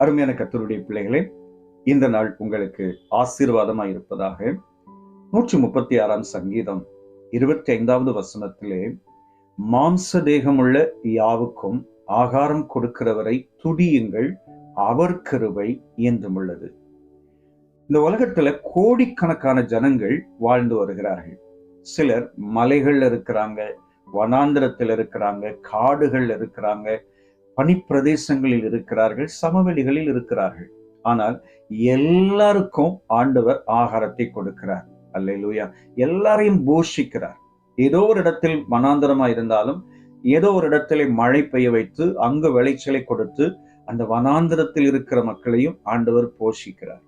அருமையான கர்த்தருடைய பிள்ளைகளே, இந்த நாள் உங்களுக்கு ஆசீர்வாதமாய் இருப்பதாக. 136ஆம் சங்கீதம் 25வது வசனத்திலே, மாம்ச தேகமுள்ள யாவுக்கும் ஆகாரம் கொடுக்கிறவரை துதியுங்கள், அவர் கிருபை என்றும் உள்ளது. இந்த உலகத்துல கோடிக்கணக்கான ஜனங்கள் வாழ்ந்து வருகிறார்கள். சிலர் மலைகள்ல இருக்கிறாங்க, வனாந்திரத்தில் இருக்கிறாங்க, காடுகள் இருக்கிறாங்க, பனிப்பிரதேசங்களில் இருக்கிறார்கள், சமவெளிகளில் இருக்கிறார்கள். ஆனால் எல்லாருக்கும் ஆண்டவர் ஆகாரத்தை கொடுக்கிறார். அல்லேலூயா. எல்லாரையும் போஷிக்கிறார். ஏதோ ஒரு இடத்தில் வனாந்தரமா இருந்தாலும், ஏதோ ஒரு இடத்திலே மழை பெய்ய வைத்து அங்கு விளைச்சலை கொடுத்து அந்த வனாந்திரத்தில் இருக்கிற மக்களையும் ஆண்டவர் போஷிக்கிறார்.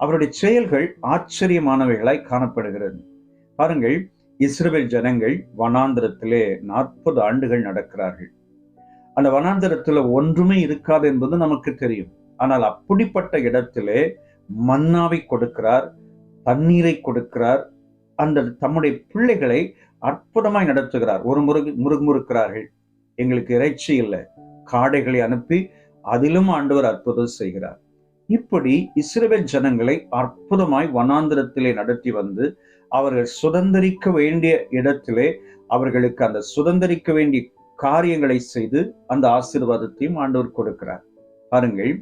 அவருடைய செயல்கள் ஆச்சரியமானவைகளாய் காணப்படுகிறது. பாருங்கள், இஸ்ரவேல் ஜனங்கள் வனாந்திரத்திலே 40 ஆண்டுகள் நடக்கிறார்கள். அந்த வனாந்தரத்துல ஒன்றுமே இருக்காது என்பது நமக்கு தெரியும். ஆனால் அப்படிப்பட்ட இடத்திலே மன்னாவை கொடுக்கிறார், தண்ணீரை கொடுக்கிறார். அந்த தம்முடைய பிள்ளைகளை அற்புதமாய் நடத்துகிறார். ஒரு முறுமுறுக்கிறார்கள், எங்களுக்கு இறைச்சி இல்லை, காடைகளை அனுப்பி அதிலும் ஆண்டவர் அற்புதம் செய்கிறார். இப்படி இஸ்ரவேல் ஜனங்களை அற்புதமாய் வனாந்திரத்திலே நடத்தி வந்து அவர்கள் சுதந்திரிக்க வேண்டிய இடத்திலே அவர்களுக்கு அந்த சுதந்திரிக்க வேண்டிய காரியங்களை செய்து அந்த ஆசீர்வாதத்தையும் ஆண்டவர் கொடுக்கிறார். பாருங்கள்,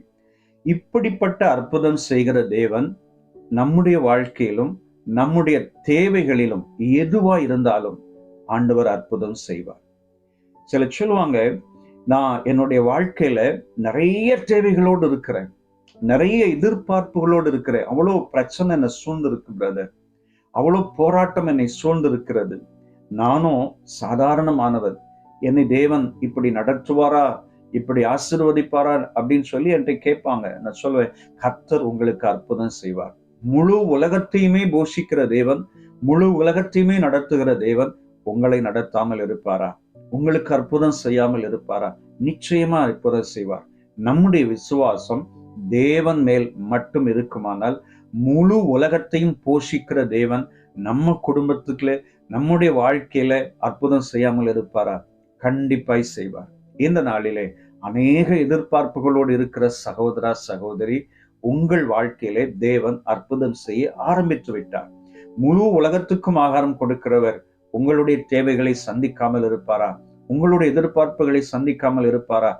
இப்படிப்பட்ட அற்புதம் செய்கிற தேவன் நம்முடைய வாழ்க்கையிலும் நம்முடைய தேவைகளிலும் எதுவா இருந்தாலும் ஆண்டவர் அற்புதம் செய்வார். சிலர் சொல்லுவாங்க, நான் என்னுடைய வாழ்க்கையில நிறைய தேவைகளோடு இருக்கிறேன், நிறைய எதிர்பார்ப்புகளோடு இருக்கிறேன், அவ்வளவு பிரச்சனை என்னை சூழ்ந்து இருக்கு பிரதர், அவ்வளவு போராட்டம் என்னை சூழ்ந்து இருக்கிறது, நானும் சாதாரணமானவர், என்னை தேவன் இப்படி நடத்துவாரா, இப்படி ஆசீர்வதிப்பாரா அப்படின்னு சொல்லி என்கிட்ட கேட்பாங்க. நான் சொல்லுவேன், கர்த்தர் உங்களுக்கு அற்புதம் செய்வார். முழு உலகத்தையுமே போஷிக்கிற தேவன், முழு உலகத்தையுமே நடத்துகிற தேவன் உங்களை நடத்தாமல் இருப்பாரா? உங்களுக்கு அற்புதம் செய்யாமல் இருப்பாரா? நிச்சயமா அற்புதம் செய்வார். நம்முடைய விசுவாசம் தேவன் மேல் மட்டும் இருக்குமானால் முழு உலகத்தையும் போஷிக்கிற தேவன் நம்ம குடும்பத்துக்குள்ள, நம்முடைய வாழ்க்கையில அற்புதம் செய்யாமல் இருப்பாரா? கண்டிப்பாய் செய்வார். இந்த நாளிலே அநேக எதிர்பார்ப்புகளோடு இருக்கிற சகோதரா சகோதரி, உங்கள் வாழ்க்கையிலே தேவன் அற்புதம் செய்ய ஆரம்பித்து விட்டார். முழு உலகத்துக்கும் ஆகாரம் கொடுக்கிறவர் உங்களுடைய தேவைகளை சந்திக்காமல் இருப்பாரா? உங்களுடைய எதிர்பார்ப்புகளை சந்திக்காமல் இருப்பாரா?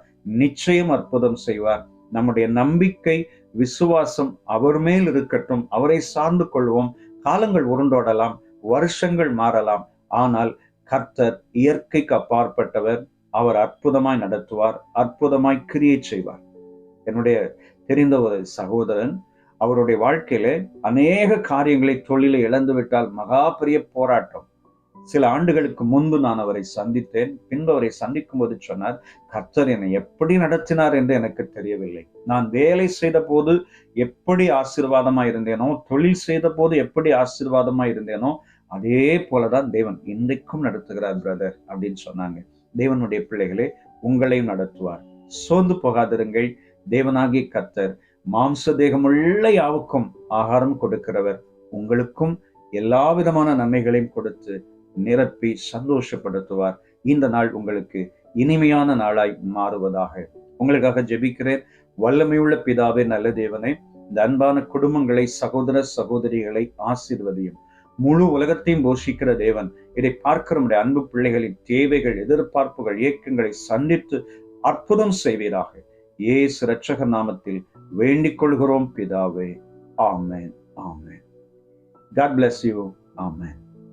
நிச்சயம் அற்புதம் செய்வார். நம்முடைய நம்பிக்கை, விசுவாசம் அவர் மேல் இருக்கட்டும். அவரை சார்ந்து கொள்வோம். காலங்கள் உருண்டோடலாம், வருஷங்கள் மாறலாம், ஆனால் கர்த்தர் இயற்கைக்கு அப்பாற்பட்டவர். அவர் அற்புதமாய் நடத்துவார், அற்புதமாய் கிரியை செய்வார். என்னுடைய தெரிந்த ஒரு சகோதரன், அவருடைய வாழ்க்கையில அநேக காரியங்களை தொழிலை இழந்து விட்டால் மகா பெரிய போராட்டம். சில ஆண்டுகளுக்கு முன்பு நான் அவரை சந்தித்தேன். பின்பு அவரை சந்திக்கும் போது சொன்னார், கர்த்தர் என்னை எப்படி நடத்தினார் என்று எனக்கு தெரியவில்லை. நான் வேலை செய்த போது எப்படி ஆசீர்வாதமா இருந்தேனோ, தொழில் செய்த போது எப்படி ஆசீர்வாதமா இருந்தேனோ, அதே போலதான் தேவன் இன்றைக்கும் நடத்துகிறார் பிரதர் அப்படின்னு சொன்னாங்க. தேவனுடைய பிள்ளைகளே, உங்களையும் நடத்துவார். சோர்ந்து போகாதிருங்கள். தேவனாகிய கர்த்தர் மாம்ச தேகமுள்ள யாவுக்கும் ஆகாரம் கொடுக்கிறவர். உங்களுக்கும் எல்லா விதமான நன்மைகளையும் கொடுத்து நிரப்பி சந்தோஷப்படுத்துவார். இந்த நாள் உங்களுக்கு இனிமையான நாளாய் மாறுவதாக. உங்களுக்காக ஜெபிக்கிறேன். வல்லமையுள்ள பிதாவே, நல்ல தேவனே, இந்த அன்பான குடும்பங்களை, சகோதர சகோதரிகளை ஆசீர்வதியும். முழு உலகத்தையும் போஷிக்கிற தேவன், இதை பார்க்கிற நம்முடைய அன்பு பிள்ளைகளின் தேவைகள், எதிர்பார்ப்புகள், இயக்கங்களை சந்தித்து அற்புதம் செய்வீராக. இயேசு இரட்சகர் நாமத்தில் வேண்டிக் கொள்கிறோம் பிதாவே. ஆமென், ஆமென். God bless you. Amen.